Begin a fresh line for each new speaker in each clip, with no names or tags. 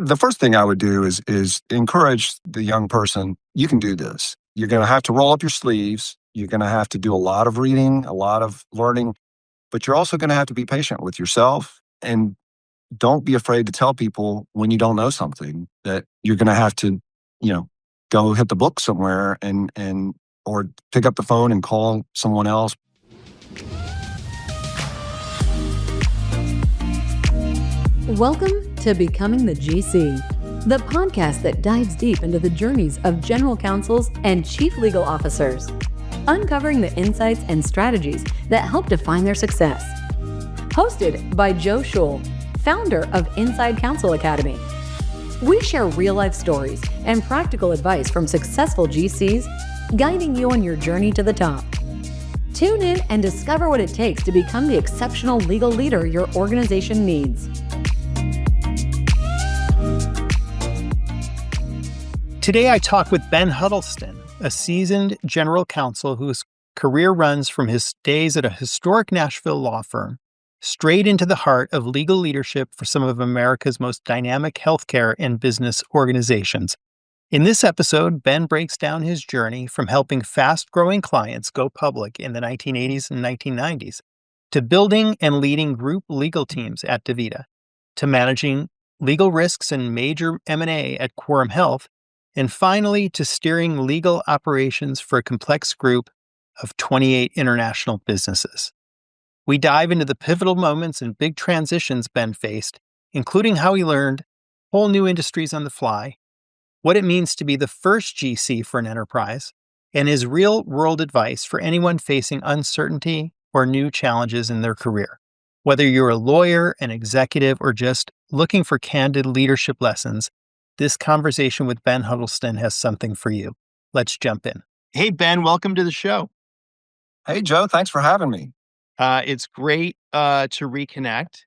The first thing I would do is encourage the young person. You can do this. You're going to have to roll up your sleeves. You're going to have to do a lot of reading, a lot of learning, but you're also going to have to be patient with yourself, and don't be afraid to tell people when you don't know something that you're going to have to, go hit the book somewhere and or pick up the phone and call someone else.
Welcome to Becoming the GC, the podcast that dives deep into the journeys of general counsels and chief legal officers, uncovering the insights and strategies that help define their success. Hosted by Joe Schul, founder of Inside Counsel Academy. We share real-life stories and practical advice from successful GCs, guiding you on your journey to the top. Tune in and discover what it takes to become the exceptional legal leader your organization needs.
Today, I talk with Ben Huddleston, a seasoned general counsel whose career runs from his days at a historic Nashville law firm straight into the heart of legal leadership for some of America's most dynamic healthcare and business organizations. In this episode, Ben breaks down his journey from helping fast-growing clients go public in the 1980s and 1990s, to building and leading group legal teams at DaVita, to managing legal risks and major M&A at Quorum Health, and finally to steering legal operations for a complex group of 28 international businesses. We dive into the pivotal moments and big transitions Ben faced, including how he learned whole new industries on the fly, what it means to be the first GC for an enterprise, and his real-world advice for anyone facing uncertainty or new challenges in their career. Whether you're a lawyer, an executive, or just looking for candid leadership lessons, this conversation with Ben Huddleston has something for you. Let's jump in. Hey, Ben, welcome to the show.
Hey, Joe, thanks for having me.
It's great to reconnect,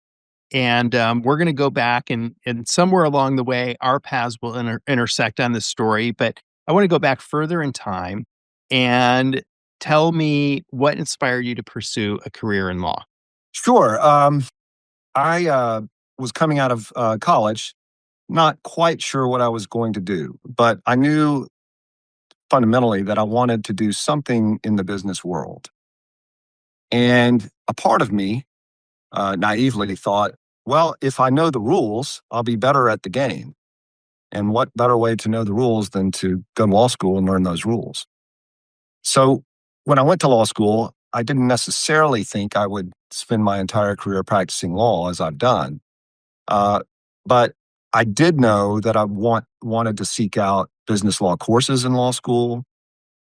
and we're going to go back and somewhere along the way, our paths will intersect on this story, but I want to go back further in time and tell me what inspired you to pursue a career in law.
Sure. I was coming out of college, not quite sure what I was going to do, but I knew fundamentally that I wanted to do something in the business world. And a part of me naively thought, well, if I know the rules, I'll be better at the game. And what better way to know the rules than to go to law school and learn those rules? So when I went to law school, I didn't necessarily think I would spend my entire career practicing law as I've done. But I did know that I wanted to seek out business law courses in law school,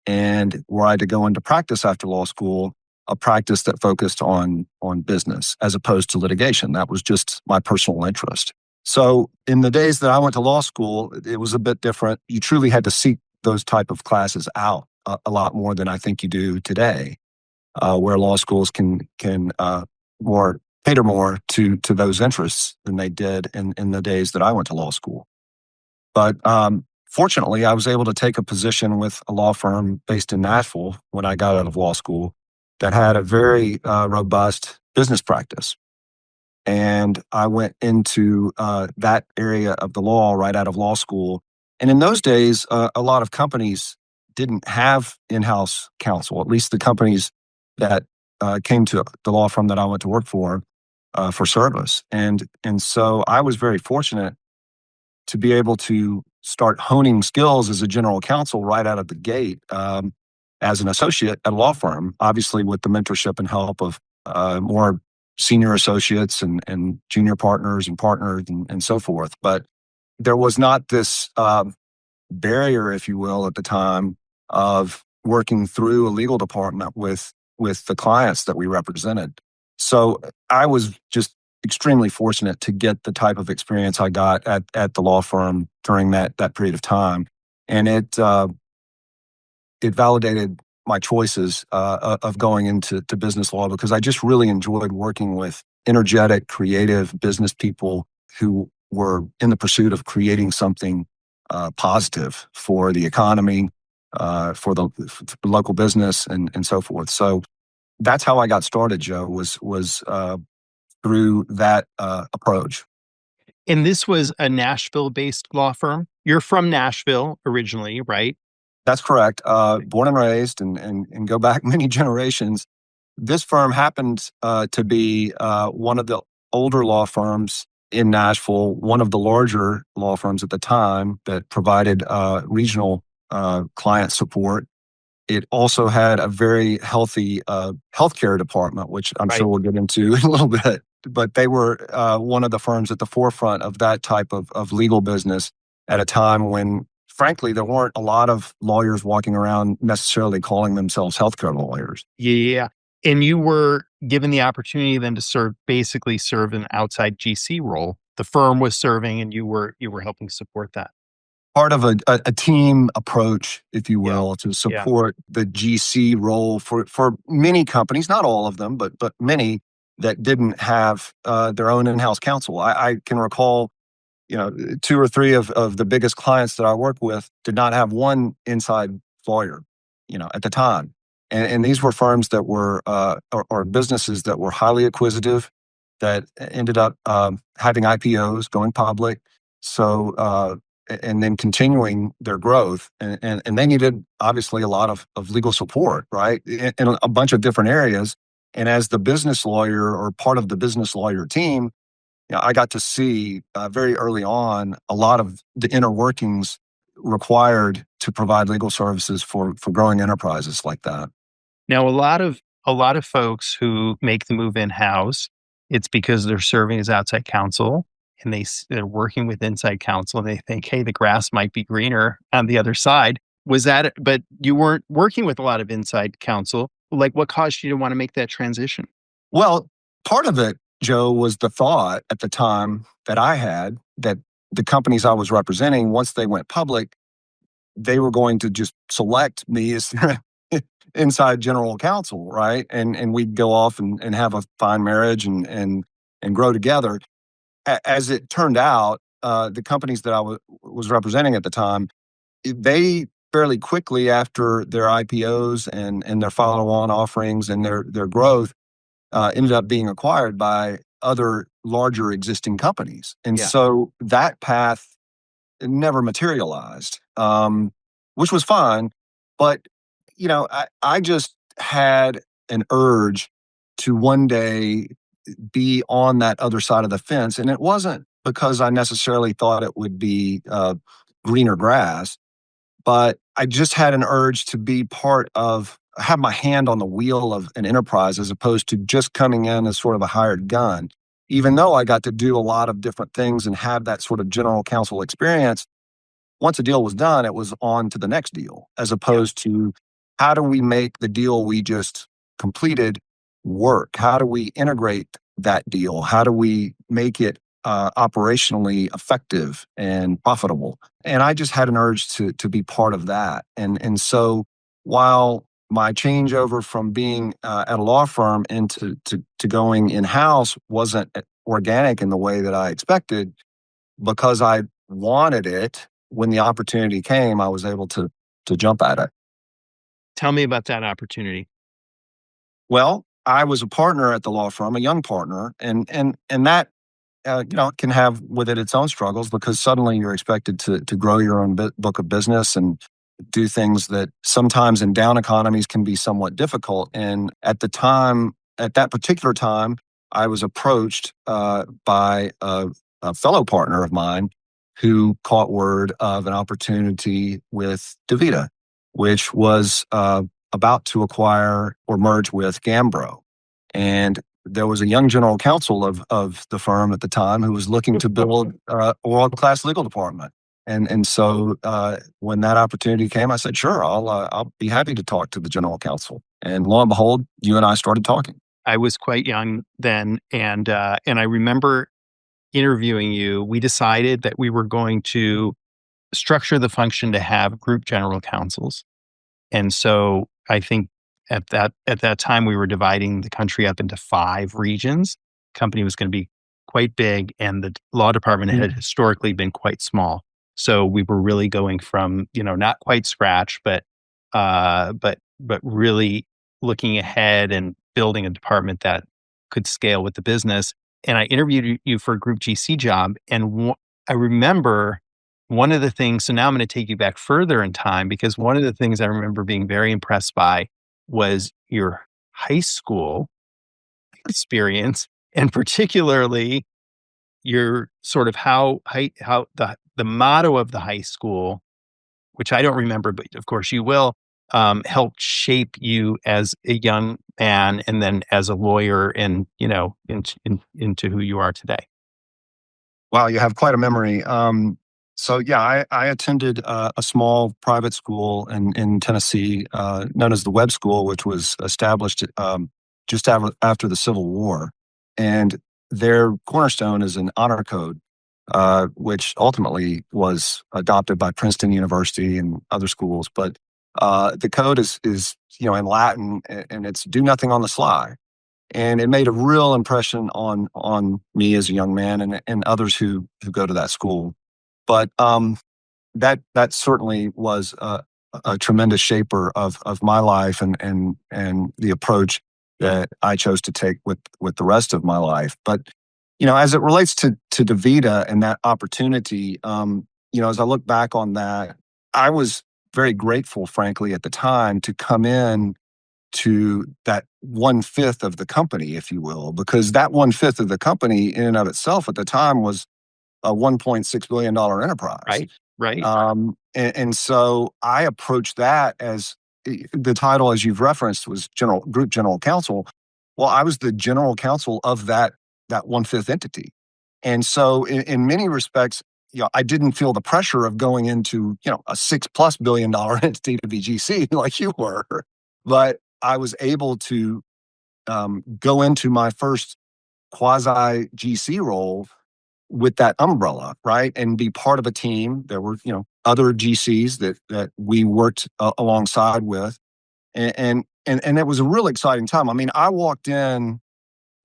and were I to go into practice after law school, a practice that focused on business as opposed to litigation. That was just my personal interest. So in the days that I went to law school, it was a bit different. You truly had to seek those type of classes out a lot more than I think you do today, where law schools can cater more to those interests than they did in the days that I went to law school. But fortunately, I was able to take a position with a law firm based in Nashville when I got out of law school that had a very robust business practice. And I went into that area of the law right out of law school. And in those days, a lot of companies didn't have in-house counsel, at least the companies that came to the law firm that I went to work for service. And so I was very fortunate to be able to start honing skills as a general counsel right out of the gate as an associate at a law firm, obviously with the mentorship and help of more senior associates and junior partners and so forth. But there was not this barrier, if you will, at the time of working through a legal department with the clients that we represented. So I was just extremely fortunate to get the type of experience I got at the law firm during that period of time. And it validated my choices of going into business law, because I just really enjoyed working with energetic, creative business people who were in the pursuit of creating something positive for the economy, for the local business, and so forth. So that's how I got started, Joe, was through that approach.
And this was a Nashville-based law firm. You're from Nashville originally, right?
That's correct. Born and raised, and go back many generations. This firm happened to be one of the older law firms in Nashville, one of the larger law firms at the time that provided regional client support. It also had a very healthy healthcare department, which I'm sure
Right.
we'll get into in a little bit. But they were one of the firms at the forefront of that type of legal business at a time when, frankly, there weren't a lot of lawyers walking around necessarily calling themselves healthcare lawyers.
Yeah. And you were given the opportunity then to basically serve an outside GC role. The firm was serving and you were helping support that.
Part of a team approach, if you
Yeah.
will, to
Yeah.
support the GC role for many companies, not all of them, but many that didn't have their own in-house counsel. I can recall, two or three of the biggest clients that I work with did not have one inside lawyer, at the time. And these were firms that were, or businesses that were highly acquisitive, that ended up having IPOs, going public. So, and then continuing their growth. And they needed, obviously, a lot of legal support, right? In a bunch of different areas. And as the business lawyer or part of the business lawyer team, I got to see very early on a lot of the inner workings required to provide legal services for growing enterprises like that.
Now, a lot of folks who make the move in-house, it's because they're serving as outside counsel and they're working with inside counsel and they think, hey, the grass might be greener on the other side. Was that, but you weren't working with a lot of inside counsel. Like, what caused you to want to make that transition?
Well, part of it, Joe, was the thought at the time that I had that the companies I was representing, once they went public, they were going to just select me as inside general counsel, right? And we'd go off and have a fine marriage and grow together. As it turned out, the companies that I was representing at the time, they fairly quickly after their IPOs and their follow-on offerings and their growth ended up being acquired by other larger existing companies. And
Yeah.
so that path never materialized, which was fine. But, I just had an urge to one day be on that other side of the fence. And it wasn't because I necessarily thought it would be greener grass, but I just had an urge to be have my hand on the wheel of an enterprise as opposed to just coming in as sort of a hired gun. Even though I got to do a lot of different things and have that sort of general counsel experience, once a deal was done, it was on to the next deal, as opposed to how do we make the deal we just completed work? How do we integrate that deal? How do we make it operationally effective and profitable? And I just had an urge to be part of that. And so while my changeover from being at a law firm into to going in house wasn't organic in the way that I expected, because I wanted it. When the opportunity came, I was able to jump at it.
Tell me about that opportunity.
Well, I was a partner at the law firm, a young partner, and that can have with it its own struggles because suddenly you're expected to grow your own book of business and do things that sometimes in down economies can be somewhat difficult. And at that particular time, I was approached by a fellow partner of mine who caught word of an opportunity with DaVita, which was about to acquire or merge with Gambro. And there was a young general counsel of the firm at the time who was looking to build a world-class legal department. And so when that opportunity came, I said, sure, I'll be happy to talk to the general counsel. And lo and behold, you and I started talking.
I was quite young then, and I remember interviewing you. We decided that we were going to structure the function to have group general counsels. And so I think at that time we were dividing the country up into 5 regions. Company was going to be quite big, and the law department had historically been quite small. So we were really going from not quite scratch, but really looking ahead and building a department that could scale with the business. and I interviewed you for a group GC job. And I remember one of the things, so now I'm going to take you back further in time, because one of the things I remember being very impressed by was your high school experience, and particularly your sort of how the motto of the high school, which I don't remember, but of course you will, helped shape you as a young man and then as a lawyer and, into who you are today.
Wow, you have quite a memory. So yeah, I attended a small private school in Tennessee, known as the Webb School, which was established just after the Civil War, and their cornerstone is an honor code, which ultimately was adopted by Princeton University and other schools. But the code is in Latin, and it's do nothing on the sly. And it made a real impression on me as a young man and others who go to that school. But that certainly was a tremendous shaper of my life and the approach that I chose to take with the rest of my life. But as it relates to DaVita and that opportunity, as I look back on that, I was very grateful, frankly, at the time to come in to that 1/5 of the company, if you will, because that 1/5 of the company in and of itself at the time was a $1.6 billion enterprise.
Right. Right.
And so I approached that as the title, as you've referenced, was Group General Counsel. Well, I was the general counsel of that 1/5 entity. And so in many respects, I didn't feel the pressure of going into, a $6+ billion entity to be GC like you were, but I was able to go into my first quasi GC role with that umbrella, right, and be part of a team. There were, other GCs that we worked alongside with, and it was a really exciting time. I mean, I walked in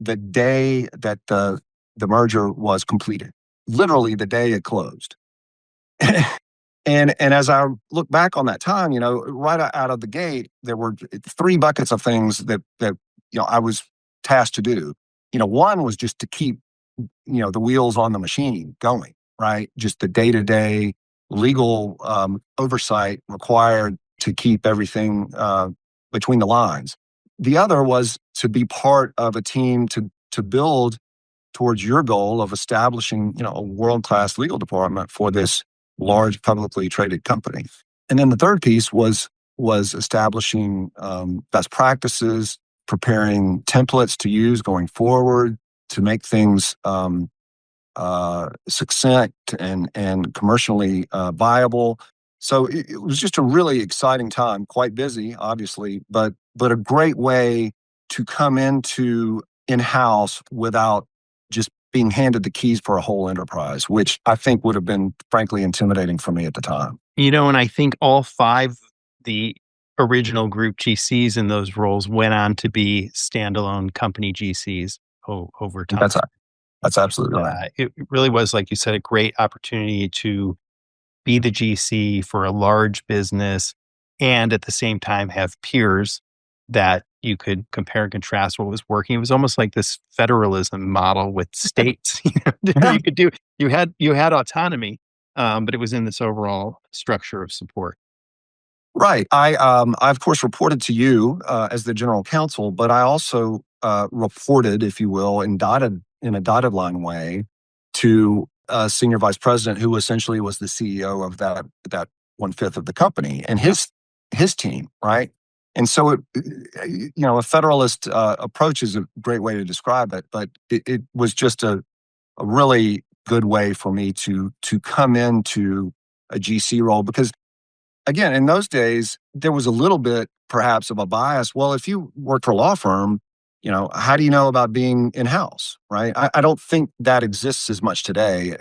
the day that the merger was completed, literally the day it closed. And as I look back on that time, right out of the gate, there were 3 buckets of things that I was tasked to do. One was just to keep the wheels on the machine going, right? Just the day-to-day legal oversight required to keep everything between the lines. The other was to be part of a team to build towards your goal of establishing a world-class legal department for this large publicly traded company. And then the third piece was establishing best practices, preparing templates to use going forward to make things succinct and commercially viable. So it was just a really exciting time, quite busy, obviously, but a great way to come into in-house without just being handed the keys for a whole enterprise, which I think would have been frankly intimidating for me at the time.
And I think all 5 the original group GCs in those roles went on to be standalone company GCs over time.
That's absolutely right.
It really was, like you said, a great opportunity to be the GC for a large business and at the same time have peers that you could compare and contrast what was working. It was almost like this federalism model with states. You could do. You had autonomy, but it was in this overall structure of support.
Right. I of course reported to you as the general counsel, but I also reported, if you will, in a dotted line way to a senior vice president who essentially was the CEO of that 1/5 of the company and his team, right? And so a federalist approach is a great way to describe it, but it was just a really good way for me to come into a GC role because, again, in those days, there was a little bit perhaps of a bias. Well, if you work for a law firm, how do you know about being in-house, right? I don't think that exists as much today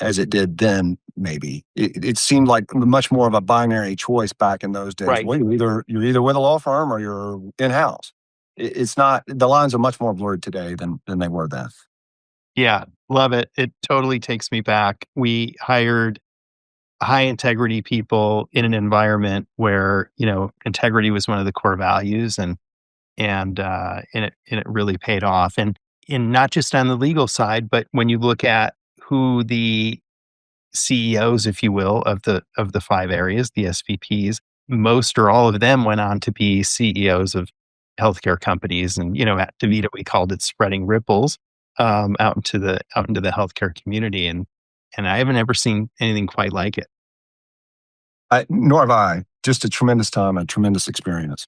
as it did then, maybe. It seemed like much more of a binary choice back in those days.
Right.
Well, you're either with a law firm or you're in-house. It's not, the lines are much more blurred today than they were then.
Yeah, love it. It totally takes me back. We hired high integrity people in an environment where, integrity was one of the core values and it really paid off. And in not just on the legal side, but when you look at who the CEOs, if you will, of the five areas, the SVPs, most or all of them went on to be CEOs of healthcare companies. And, at DaVita, we called it spreading ripples out into the healthcare community. And I haven't ever seen anything quite like it.
Nor have I. Just a tremendous time, a tremendous experience.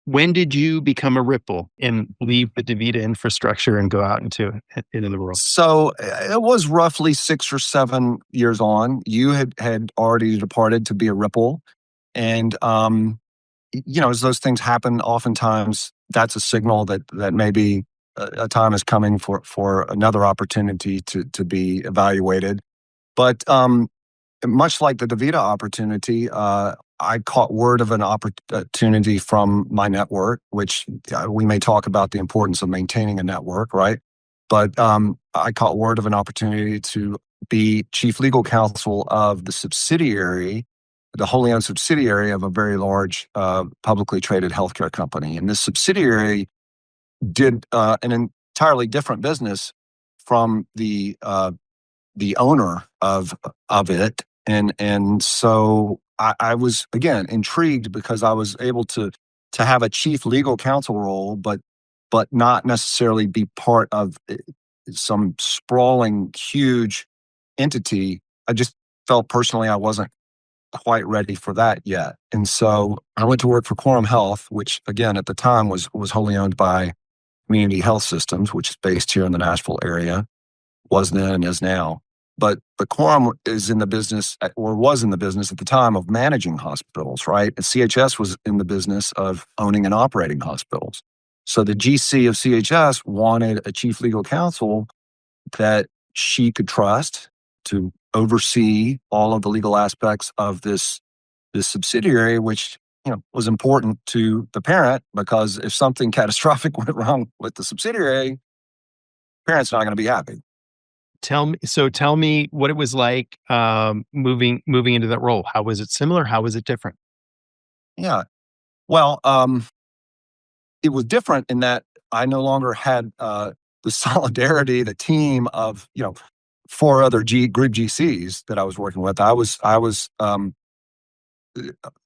When did you become a ripple and leave the DaVita infrastructure and go out into the world?
So it was roughly 6 or 7 years on. You had already departed to be a ripple. And, as those things happen, oftentimes that's a signal that maybe a time is coming for another opportunity to be evaluated. But much like the DaVita opportunity, I caught word of an opportunity from my network, which we may talk about the importance of maintaining a network, right? But I caught word of an opportunity to be chief legal counsel of the subsidiary, the wholly owned subsidiary of a very large publicly traded healthcare company. And this subsidiary did an entirely different business from the owner of it. And so I was, again, intrigued because I was able to have a chief legal counsel role, but not necessarily be part of some sprawling, huge entity. I just felt personally I wasn't quite ready for that yet. And so I went to work for Quorum Health, which again at the time was wholly owned by Community Health Systems, which is based here in the Nashville area, was then and is now. But the Quorum is in the business, or was in the business at the time, of managing hospitals, right? And CHS was in the business of owning and operating hospitals. So the GC of CHS wanted a chief legal counsel that she could trust to oversee all of the legal aspects of this subsidiary, which was important to the parent, because if something catastrophic went wrong with the subsidiary, parent's not going to be happy.
Tell me what it was like moving into that role. How was it similar? How was it different?
Yeah. Well, it was different in that I no longer had the solidarity, the team of 4 other group GCs that I was working with. I was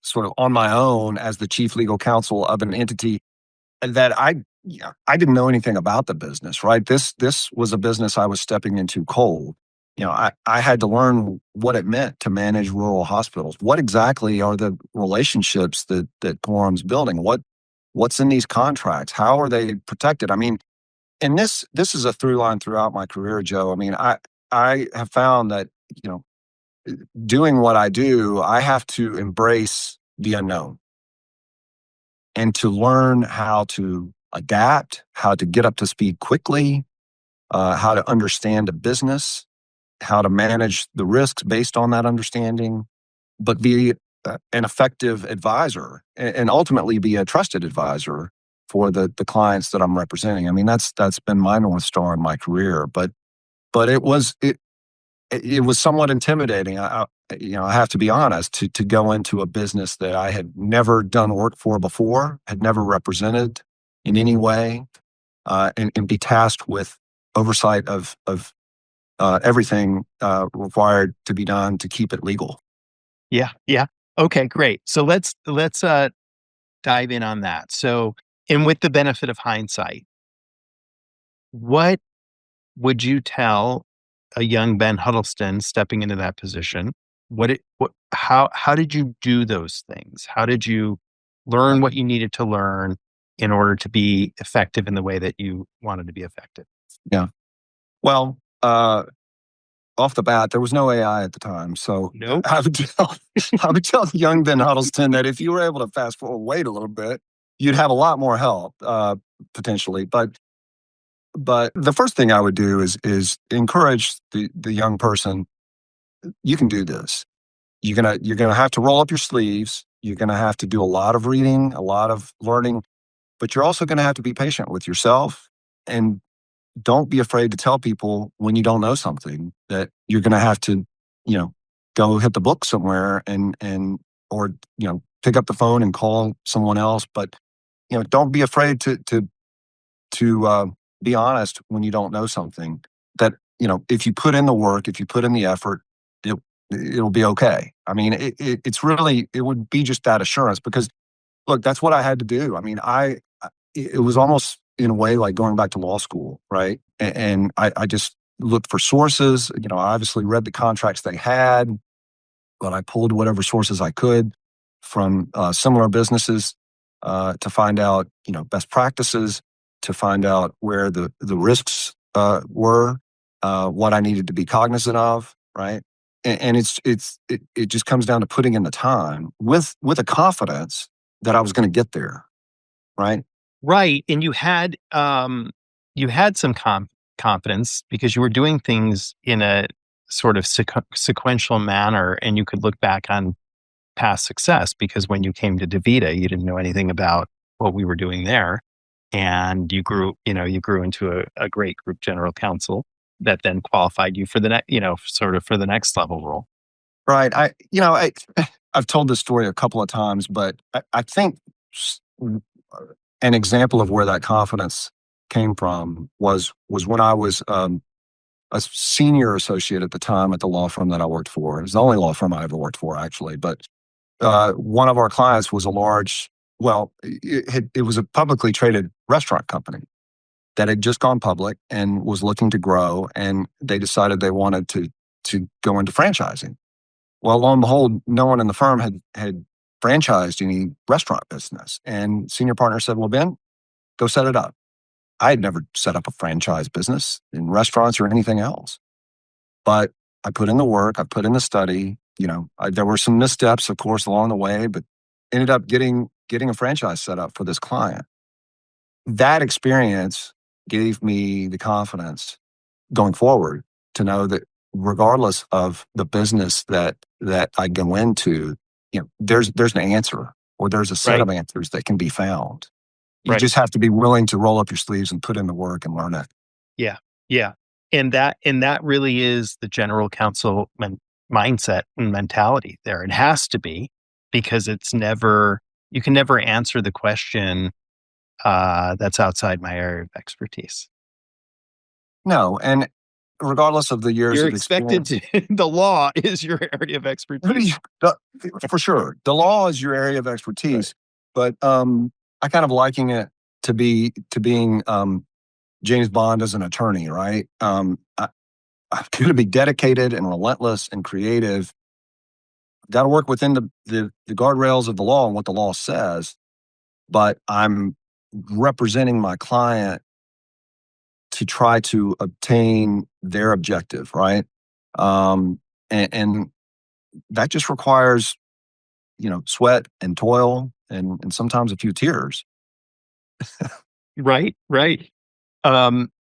sort of on my own as the chief legal counsel of an entity that I didn't know anything about the business, right? This was a business I was stepping into cold. I had to learn what it meant to manage rural hospitals. What exactly are the relationships that Quorum's building? What's in these contracts? How are they protected? I mean, and this is a through line throughout my career, Joe. I mean, I have found that, doing what I do, I have to embrace the unknown and to learn how to adapt, how to get up to speed quickly, how to understand a business, how to manage the risks based on that understanding, but be an effective advisor and ultimately be a trusted advisor for the clients that I'm representing. I mean, that's been my North Star in my career, but it was somewhat intimidating. I have to be honest, to go into a business that I had never done work for before, had never represented in any way, and be tasked with oversight of everything required to be done to keep it legal.
Yeah. Okay, great. So let's dive in on that. So, and with the benefit of hindsight, what would you tell a young Ben Huddleston stepping into that position? How did you do those things? How did you learn what you needed to learn in order to be effective in the way that you wanted to be effective?
Yeah. Well, off the bat, there was no AI at the time. So
Nope.
I would tell young Ben Huddleston that if you were able to fast forward, wait a little bit, you'd have a lot more help, potentially. But the first thing I would do is encourage the young person. You can do this. You're gonna have to roll up your sleeves. You're gonna have to do a lot of reading, a lot of learning, but you're also gonna have to be patient with yourself, and don't be afraid to tell people when you don't know something that you're gonna have to, go hit the book somewhere or pick up the phone and call someone else. But don't be afraid to be honest when you don't know something. That if you put in the work, if you put in the effort, it it'll be okay. I mean, it would be just that assurance because look, that's what I had to do. I mean, it was almost in a way like going back to law school, right? And I just looked for sources. I obviously read the contracts they had, but I pulled whatever sources I could from similar businesses to find out, best practices, to find out where the risks were, what I needed to be cognizant of, right? And it just comes down to putting in the time with a confidence that I was going to get there, right?
Right. And you had some confidence because you were doing things in a sort of sequential manner, and you could look back on past success because when you came to DaVita, you didn't know anything about what we were doing there. And you grew into a great group general counsel that then qualified you for the next, sort of for the next level role.
Right. I've told this story a couple of times, but I think an example of where that confidence came from was when I was a senior associate at the time at the law firm that I worked for. It was the only law firm I ever worked for, actually. But one of our clients was it was a publicly traded restaurant company that had just gone public and was looking to grow, and they decided they wanted to go into franchising. Well, lo and behold, no one in the firm had franchised any restaurant business. And senior partner said, "Well, Ben, go set it up." I had never set up a franchise business in restaurants or anything else. But I put in the work, I put in the study. There were some missteps, of course, along the way, but ended up getting a franchise set up for this client. That experience gave me the confidence going forward to know that regardless of the business that I go into, there's an answer, or there's a set
Right.
of answers that can be found. You
Right.
just have to be willing to roll up your sleeves and put in the work and learn it.
Yeah. Yeah. And that really is the general counsel mindset and mentality there. It has to be, because you can never answer the question that's outside my area of expertise.
No, and regardless of the years
You're
of
expected
experience,
to, the law is your area of expertise.
the- for sure, the law is your area of
Right.
expertise. But I kind of liking it to being James Bond as an attorney, right? I'm going to be dedicated and relentless and creative. Got to work within the guardrails of the law and what the law says, but I'm representing my client to try to obtain their objective, right? And that just requires, sweat and toil and sometimes a few tears.
Right. Right. Um,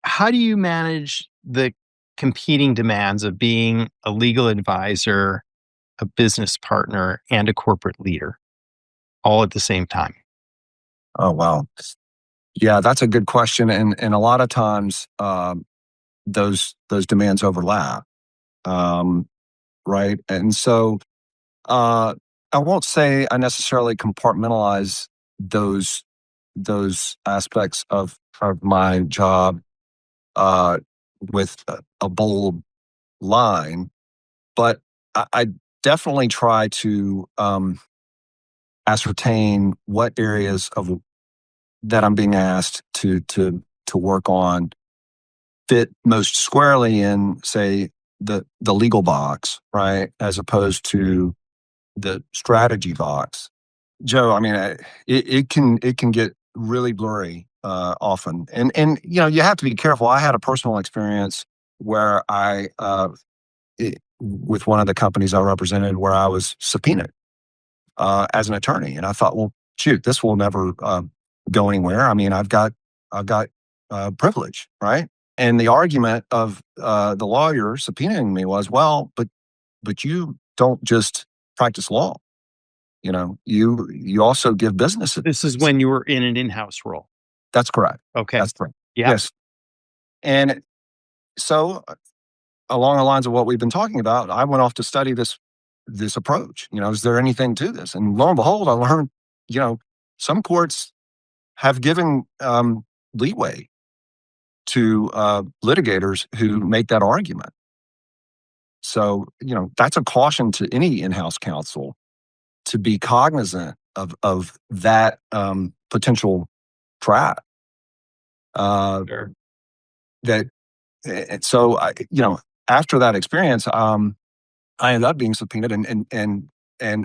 how do you manage the competing demands of being a legal advisor, a business partner, and a corporate leader all at the same time?
Oh, wow. Yeah, that's a good question. And a lot of times those demands overlap. Um, right. And so I won't say I necessarily compartmentalize those those aspects of my job uh, with a bold line, but I definitely try to ascertain what areas of that I'm being asked to work on fit most squarely in, say, the legal box, right, as opposed to the strategy box. Joe, I mean, it can get really blurry often, and you have to be careful. I had a personal experience where with one of the companies I represented, where I was subpoenaed as an attorney, and I thought, well, shoot, this will never go anywhere. I mean, I've got privilege, right? And the argument of the lawyer subpoenaing me was, well, but you don't just practice law. You also give business
This is
advice.
when you were in an in-house role.
That's correct.
Okay.
That's correct.
Yeah.
Yes. And so along the lines of what we've been talking about, I went off to study this approach. Is there anything to this? And lo and behold, I learned, some courts have given leeway to litigators who make that argument. So, that's a caution to any in-house counsel to be cognizant of that potential trap.
Sure.
That and so after that experience, I ended up being subpoenaed and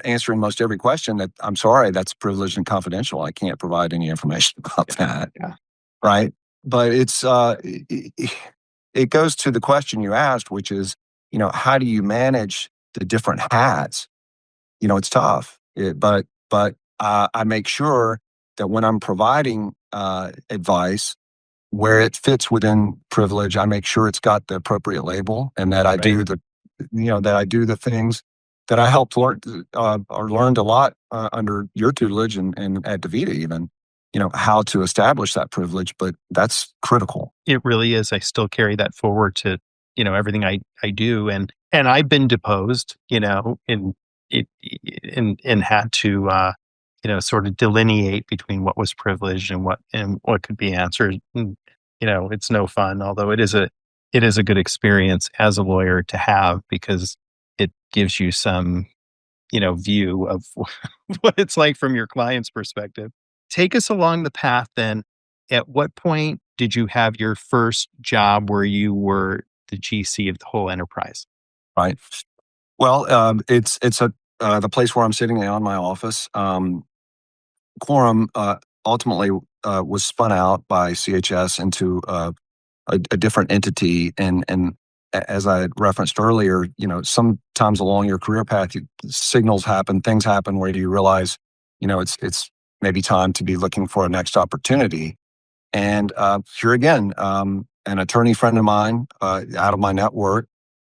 answering most every question that I'm sorry, that's privileged and confidential. I can't provide any information about that.
Yeah.
Right. But it goes to the question you asked, which is, how do you manage the different hats? It's tough, but I make sure that when I'm providing advice where it fits within privilege, I make sure it's got the appropriate label and that I do
Right.
the things that I helped learn or learned a lot under your tutelage and at DaVita even, how to establish that privilege, but that's critical.
It really is. I still carry that forward to, everything I do. And I've been deposed, in it and had to sort of delineate between what was privileged and what could be answered. And, it's no fun, although it is a good experience as a lawyer to have because it gives you some, view of what it's like from your client's perspective. Take us along the path then. At what point did you have your first job where you were the GC of the whole enterprise?
Right. Well, it's the place where I'm sitting now in my office. Quorum ultimately was spun out by CHS into a different entity, and as I had referenced earlier, sometimes along your career path, signals happen, things happen where you realize, it's maybe time to be looking for a next opportunity. And here again, an attorney friend of mine out of my network,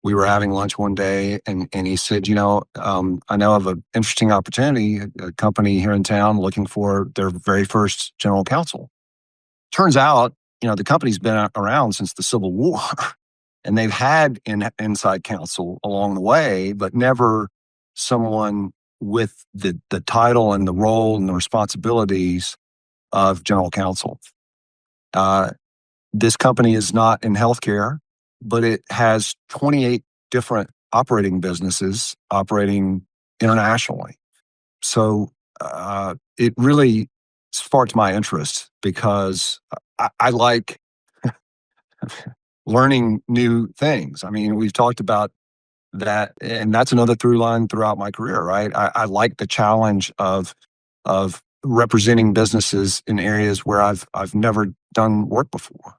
we were having lunch one day and he said, I know of an interesting opportunity, a company here in town looking for their very first general counsel. Turns out, the company's been around since the Civil War and they've had inside counsel along the way, but never someone with the title and the role and the responsibilities of general counsel. Uh, this company is not in healthcare, but it has 28 different operating businesses operating internationally. So it really sparked my interest because I like learning new things. I mean, we've talked about that, and that's another through line throughout my career, right? I like the challenge of representing businesses in areas where I've never done work before.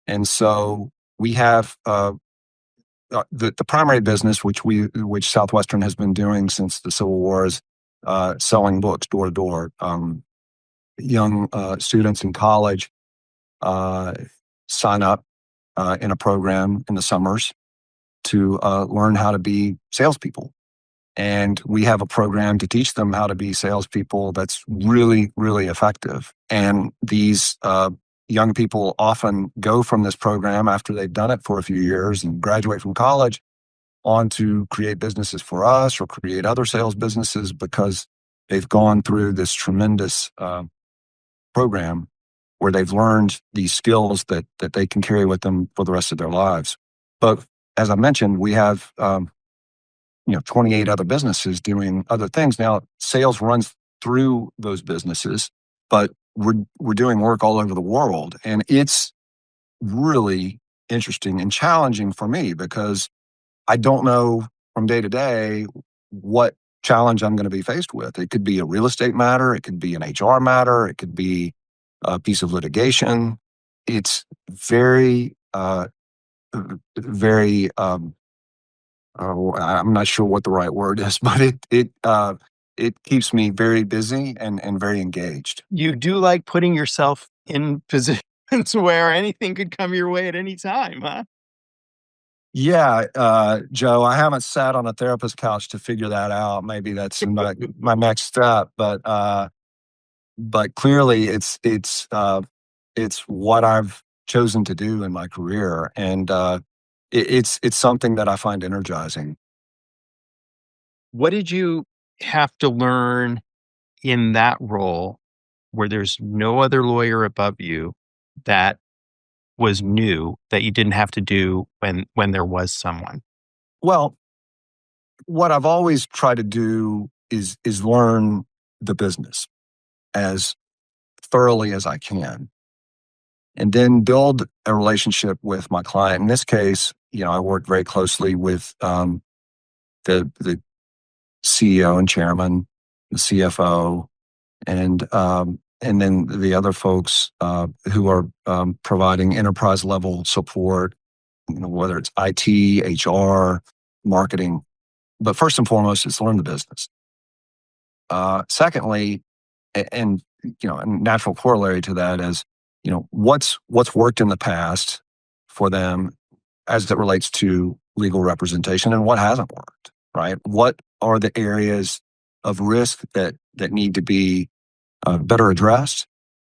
And so we have the primary business, which Southwestern has been doing since the Civil War, is selling books door to door. Young students in college sign up in a program in the summers to learn how to be salespeople. And we have a program to teach them how to be salespeople that's really, really effective. And these young people often go from this program after they've done it for a few years and graduate from college on to create businesses for us or create other sales businesses because they've gone through this tremendous program where they've learned these skills that they can carry with them for the rest of their lives. But as I mentioned, we have 28 other businesses doing other things. Now, sales runs through those businesses, but we're doing work all over the world, and it's really interesting and challenging for me because I don't know from day to day what challenge I'm going to be faced with. It could be a real estate matter, it could be an HR matter, it could be a piece of litigation. It's very, very. I'm not sure what the right word is, but it keeps me very busy and very engaged.
You do like putting yourself in positions where anything could come your way at any time, huh?
Yeah, Joe, I haven't sat on a therapist couch to figure that out. Maybe that's my next step, but clearly it's what I've chosen to do in my career, and it's something that I find energizing.
What did you have to learn in that role where there's no other lawyer above you that was new that you didn't have to do when there was someone?
Well, what I've always tried to do is learn the business as thoroughly as I can, and then build a relationship with my client. In this case, I worked very closely with the CEO and chairman, the CFO, and then the other folks who are providing enterprise level support, whether it's IT, HR, marketing. But first and foremost, it's learn the business. Secondly, and a natural corollary to that is, what's worked in the past for them as it relates to legal representation, and what hasn't worked, right? What are the areas of risk that need to be better addressed?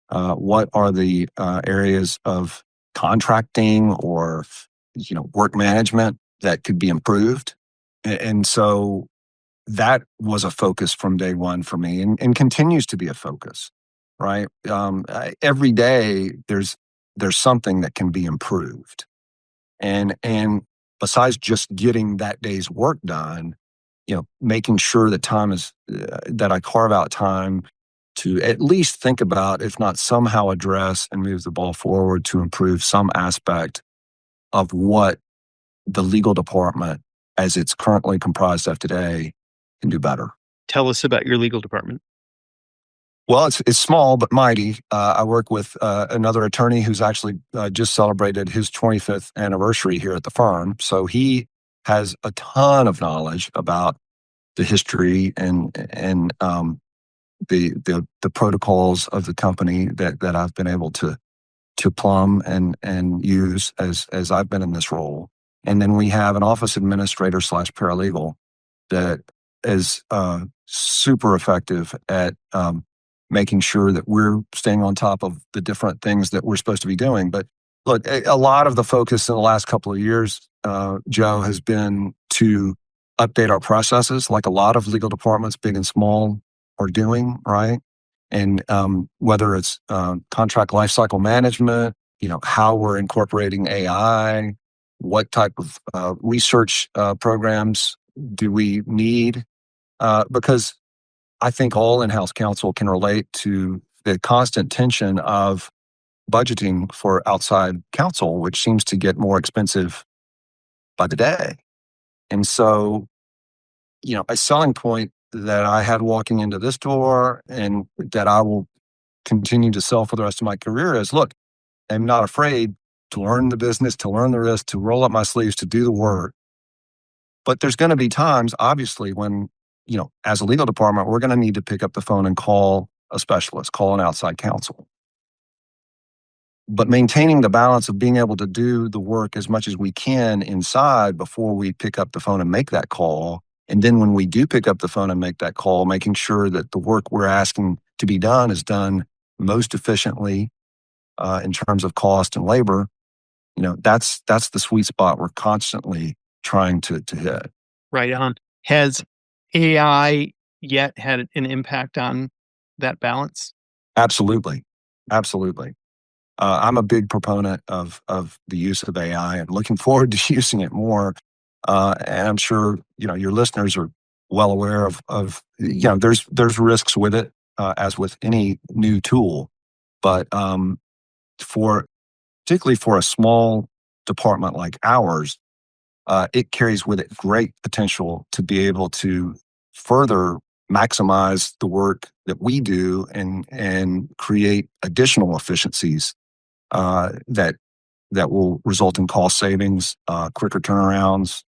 What are the areas of contracting or work management that could be improved? And so that was a focus from day one for me, and continues to be a focus. Right, every day there's something that can be improved, and besides just getting that day's work done, making sure that that I carve out time to at least think about, if not somehow address and move the ball forward to improve some aspect of what the legal department, as it's currently comprised of today, can do better.
Tell us about your legal department.
Well, it's small but mighty. I work with another attorney who's actually just celebrated his 25th anniversary here at the firm. So he has a ton of knowledge about the history and the protocols of the company that I've been able to plumb and use as I've been in this role. And then we have an office administrator / paralegal that is super effective at making sure that we're staying on top of the different things that we're supposed to be doing. But look, a lot of the focus in the last couple of years, Joe, has been to update our processes, like a lot of legal departments, big and small, are doing, right? And whether it's contract lifecycle management, how we're incorporating AI, what type of research programs do we need? Because I think all in-house counsel can relate to the constant tension of budgeting for outside counsel, which seems to get more expensive by the day. And so, a selling point that I had walking into this door and that I will continue to sell for the rest of my career is, look, I'm not afraid to learn the business, to learn the risk, to roll up my sleeves, to do the work. But there's going to be times, obviously, when as a legal department, we're going to need to pick up the phone and call a specialist, call an outside counsel. But maintaining the balance of being able to do the work as much as we can inside before we pick up the phone and make that call. And then when we do pick up the phone and make that call, making sure that the work we're asking to be done is done most efficiently in terms of cost and labor. That's the sweet spot we're constantly trying to hit.
Right on. Has AI yet had an impact on that balance?
Absolutely. Absolutely. I'm a big proponent of the use of AI and looking forward to using it more. And I'm sure, your listeners are well aware of there's risks with it, as with any new tool. But particularly for a small department like ours, it carries with it great potential to be able to further maximize the work that we do and create additional efficiencies that will result in cost savings, quicker turnarounds,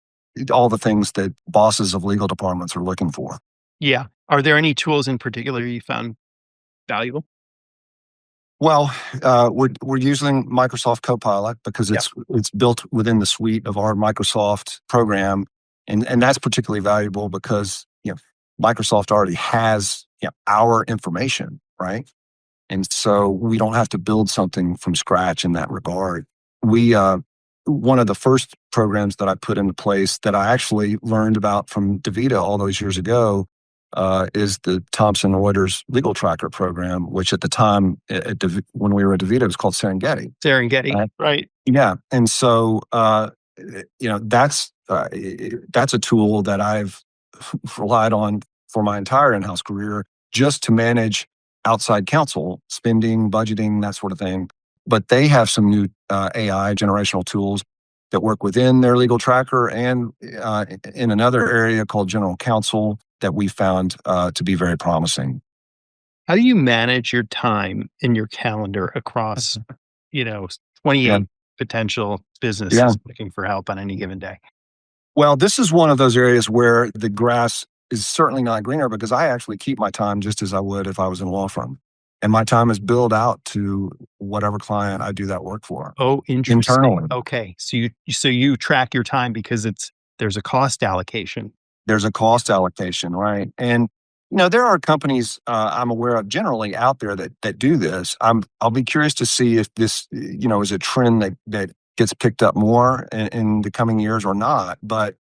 all the things that bosses of legal departments are looking for.
Yeah. Are there any tools in particular you found valuable?
Well, we're using Microsoft Copilot because it's built within the suite of our Microsoft program, and that's particularly valuable because Microsoft already has our information, right? And so we don't have to build something from scratch in that regard. We one of the first programs that I put into place that I actually learned about from DaVita all those years ago is the Thomson Reuters Legal Tracker program, which at the time, when we were at DaVita, it was called Serengeti.
Serengeti,
Uh,
right?
yeah, and so that's a tool that I've relied on for my entire in-house career, just to manage outside counsel spending, budgeting, that sort of thing. But they have some new AI generational tools that work within their legal tracker and in another area called general counsel that we found to be very promising.
How do you manage your time in your calendar across,
Yeah,
28 potential
yeah.
businesses looking for help on any given day?
Well, this is one of those areas where the grass is certainly not greener, because I actually keep my time just as I would if I was in a law firm. And my time is billed out to whatever client I do that work for
Oh, interesting.
internally.
Okay. So you track your time because there's a cost allocation.
There's a cost allocation, right? And there are companies I'm aware of generally out there that do this. I'll be curious to see if this is a trend that gets picked up more in the coming years or not. But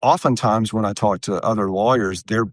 oftentimes when I talk to other lawyers, they're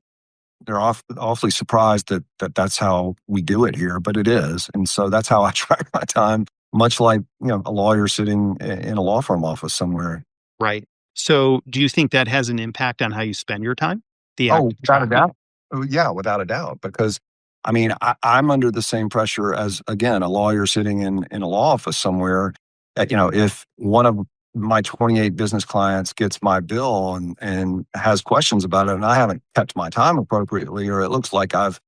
awfully surprised that's how we do it here, but it is. And so that's how I track my time, much like a lawyer sitting in a law firm office somewhere.
Right. So do you think that has an impact on how you spend your time? The act
Oh,
of
without a
tracking?
doubt. Oh, yeah, without a doubt. Because I mean, I'm under the same pressure as, again, a lawyer sitting in a law office somewhere. If one of my 28 business clients gets my bill and has questions about it, and I haven't kept my time appropriately, or it looks like I've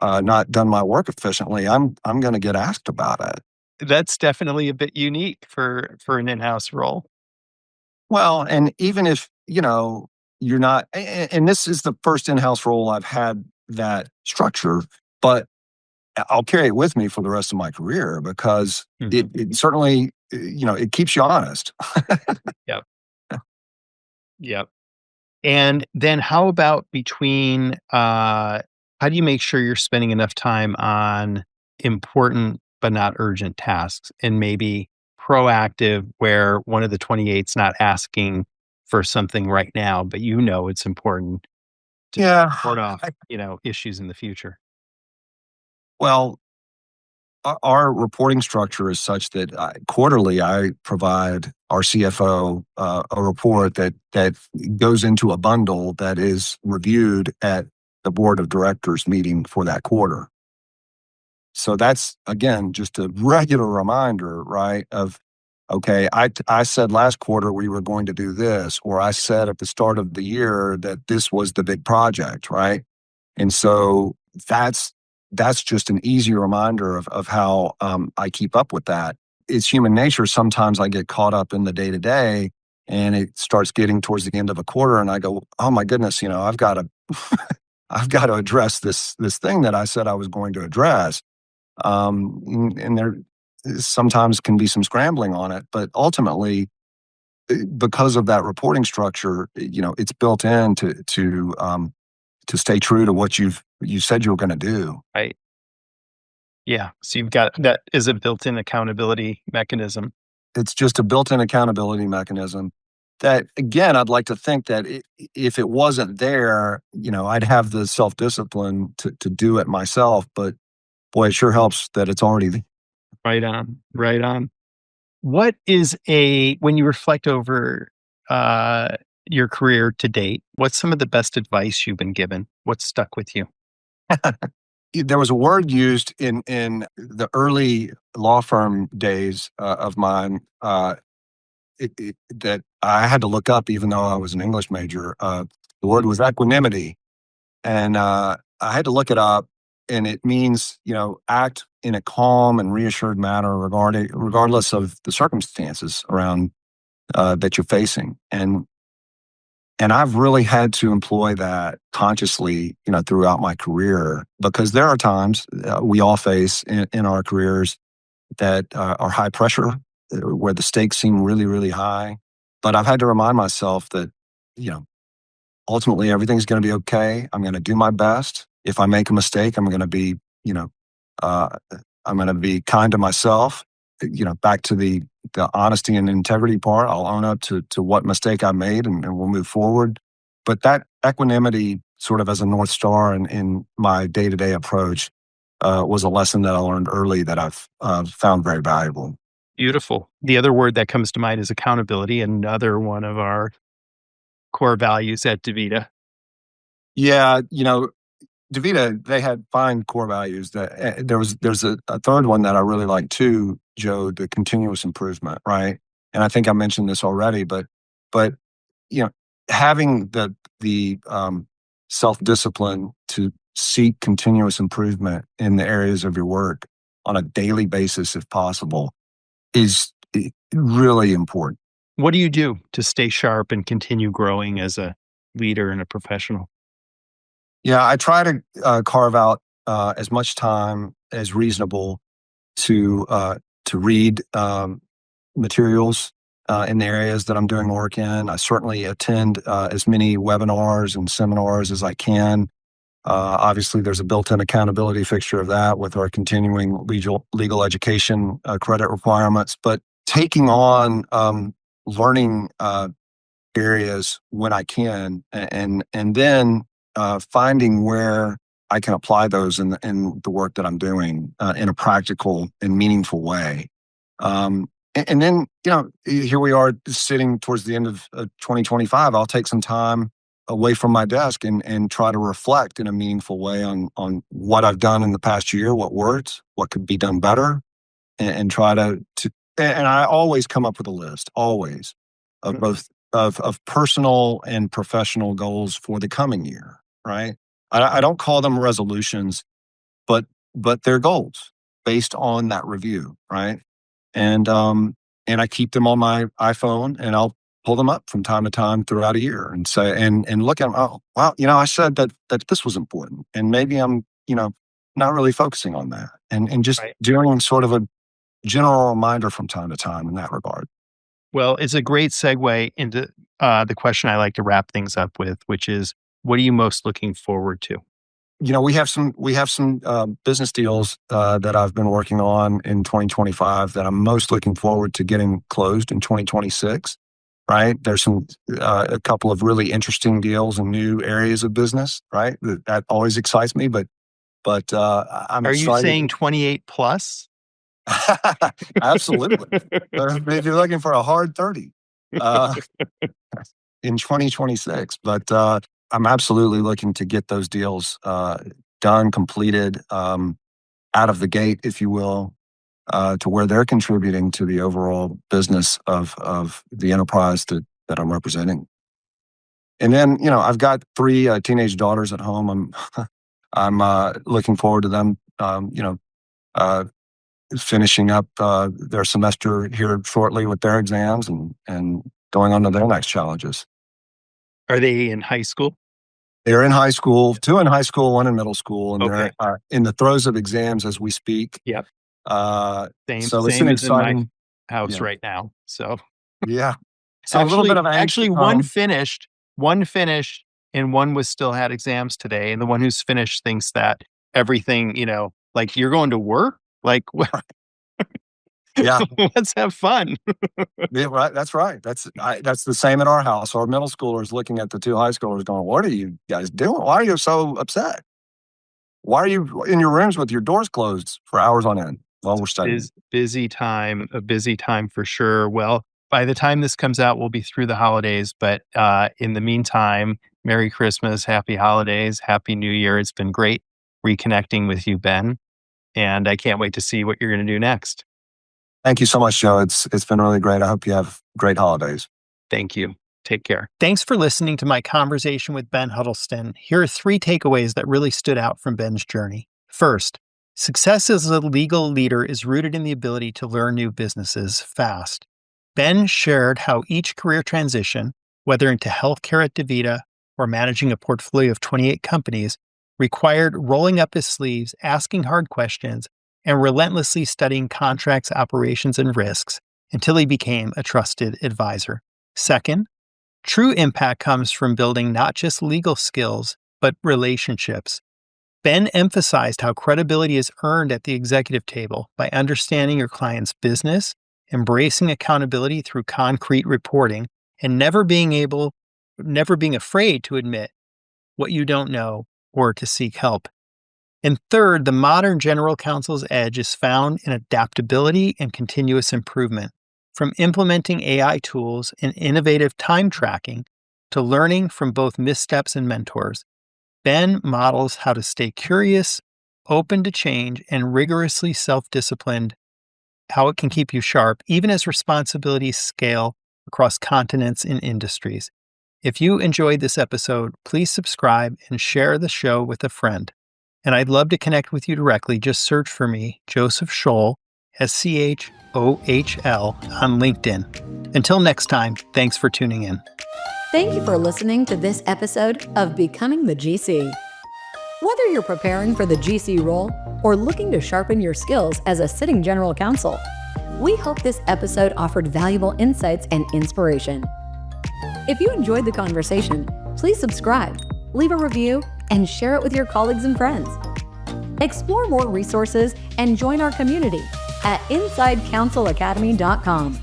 not done my work efficiently, I'm going to get asked about it.
That's definitely a bit unique for an in-house role.
Well, and even if, you're not, and this is the first in-house role I've had that structure, but I'll carry it with me for the rest of my career, because
Mhm.
it certainly, it keeps you honest.
Yep. Yep. And then how about between how do you make sure you're spending enough time on important but not urgent tasks, and maybe proactive where one of the 28's not asking for something right now, but it's important to
Yeah.
ward off, issues in the future?
Well, our reporting structure is such that quarterly I provide our CFO a report that goes into a bundle that is reviewed at the board of directors meeting for that quarter. So that's, again, just a regular reminder, right? Of, okay, I said last quarter we were going to do this, or I said at the start of the year that this was the big project, right? And so that's just an easy reminder of how I keep up with that. It's human nature. Sometimes I get caught up in the day to day, and it starts getting towards the end of a quarter, and I go, "Oh my goodness, I've got to, I've got to address this thing that I said I was going to address." And there sometimes can be some scrambling on it, but ultimately, because of that reporting structure, it's built in to stay true to what you said you were going to do.
Right. Yeah. So you've got that is a built-in accountability mechanism.
It's just a built-in accountability mechanism that, again, I'd like to think that if it wasn't there, I'd have the self-discipline to do it myself. But boy, it sure helps that it's already there.
Right on. Right on. What is when you reflect over uh, your career to date, what's some of the best advice you've been given? What's stuck with you?
There was a word used in the early law firm days of mine that I had to look up, even though I was an English major. The word was equanimity, and I had to look it up, and it means act in a calm and reassured manner regardless of the circumstances around that you're facing. And I've really had to employ that consciously, throughout my career, because there are times we all face in our careers that are high pressure, where the stakes seem really, really high. But I've had to remind myself that, you know, ultimately everything's going to be okay. I'm going to do my best. If I make a mistake, I'm going to be, uh, I'm going to be kind to myself. Back to the honesty and integrity part. I'll own up to what mistake I made, and we'll move forward. but that equanimity sort of as a North Star in my day-to-day approach was a lesson that I learned early that I've found very valuable.
Beautiful. The other word that comes to mind is accountability, another one of our core values at DaVita.
Yeah, DaVita, they had fine core values. That there's a third one that I really like too, Joe, the continuous improvement, right? And I think I mentioned this already, but you know, having the self discipline to seek continuous improvement in the areas of your work on a daily basis, if possible, is really important.
What do you do to stay sharp and continue growing as a leader and a professional?
Yeah, I try to carve out as much time as reasonable to read materials in the areas that I'm doing work in. I certainly attend as many webinars and seminars as I can. Obviously, there's a built-in accountability fixture of that with our continuing legal education credit requirements. But taking on learning areas when I can, and then finding where I can apply those in the work that I'm doing in a practical and meaningful way. And then, here we are sitting towards the end of 2025. I'll take some time away from my desk and try to reflect in a meaningful way on what I've done in the past year, what worked, what could be done better, and try and I always come up with a list, always, of both of personal and professional goals for the coming year, right? I don't call them resolutions, but they're goals based on that review, right? And I keep them on my iPhone, and I'll pull them up from time to time throughout a year and say and look at them. Oh, wow, I said that this was important, and maybe I'm not really focusing on that, and just
Right.
doing sort of a general reminder from time to time in that regard.
Well, it's a great segue into the question I like to wrap things up with, which is, what are you most looking forward to?
We have some business deals that I've been working on in 2025 that I'm most looking forward to getting closed in 2026. Right, there's a couple of really interesting deals in new areas of business. Right, that always excites me. But I'm
Are you
excited.
saying 28 plus?
Absolutely. If you're looking for a hard 30 uh, in 2026, but I'm absolutely looking to get those deals done, completed, out of the gate, if you will, to where they're contributing to the overall business of the enterprise that I'm representing. And then, I've got three teenage daughters at home. I'm looking forward to them, uh, finishing up their semester here shortly with their exams and going on to their next challenges.
Are they in high school?
They're in high school, two in high school, one in middle school, and
Okay.
they're in the throes of exams as we speak.
Yep.
So it's
Same
an
as in my
exciting,
house
yeah,
right now. So
yeah. So a little bit of angst
actually
at
one
home.
finished, and one was still had exams today. And the one who's finished thinks that everything, like, you're going to work? Like,
Yeah,
let's have fun.
yeah, right. That's right. That's the same at our house. Our middle schooler is looking at the two high schoolers, going, "What are you guys doing? Why are you so upset? Why are you in your rooms with your doors closed for hours on end?" Well, we're studying.
Busy time, a busy time for sure. Well, by the time this comes out, we'll be through the holidays. But in the meantime, Merry Christmas, Happy Holidays, Happy New Year. It's been great reconnecting with you, Ben. And I can't wait to see what you're going to do next.
Thank you so much, Joe. It's been really great. I hope you have great holidays.
Thank you. Take care. Thanks for listening to my conversation with Ben Huddleston. Here are 3 takeaways that really stood out from Ben's journey. First, success as a legal leader is rooted in the ability to learn new businesses fast. Ben shared how each career transition, whether into healthcare at DaVita or managing a portfolio of 28 companies, required rolling up his sleeves, asking hard questions, and relentlessly studying contracts, operations, and risks until he became a trusted advisor. Second, true impact comes from building not just legal skills, but relationships. Ben emphasized how credibility is earned at the executive table by understanding your client's business, embracing accountability through concrete reporting, and never being able never being afraid to admit what you don't know or to seek help. And third, the modern general counsel's edge is found in adaptability and continuous improvement. From implementing AI tools and innovative time tracking to learning from both missteps and mentors, Ben models how to stay curious, open to change, and rigorously self-disciplined, how it can keep you sharp, even as responsibilities scale across continents and industries. If you enjoyed this episode, please subscribe and share the show with a friend. And I'd love to connect with you directly. Just search for me, Joseph Scholl, SCHOHL, on LinkedIn. Until next time, thanks for tuning in.
Thank you for listening to this episode of Becoming the GC. Whether you're preparing for the GC role or looking to sharpen your skills as a sitting general counsel, we hope this episode offered valuable insights and inspiration. If you enjoyed the conversation, please subscribe, leave a review, and share it with your colleagues and friends. Explore more resources and join our community at InsideCounselAcademy.com.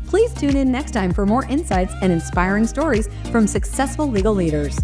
Please tune in next time for more insights and inspiring stories from successful legal leaders.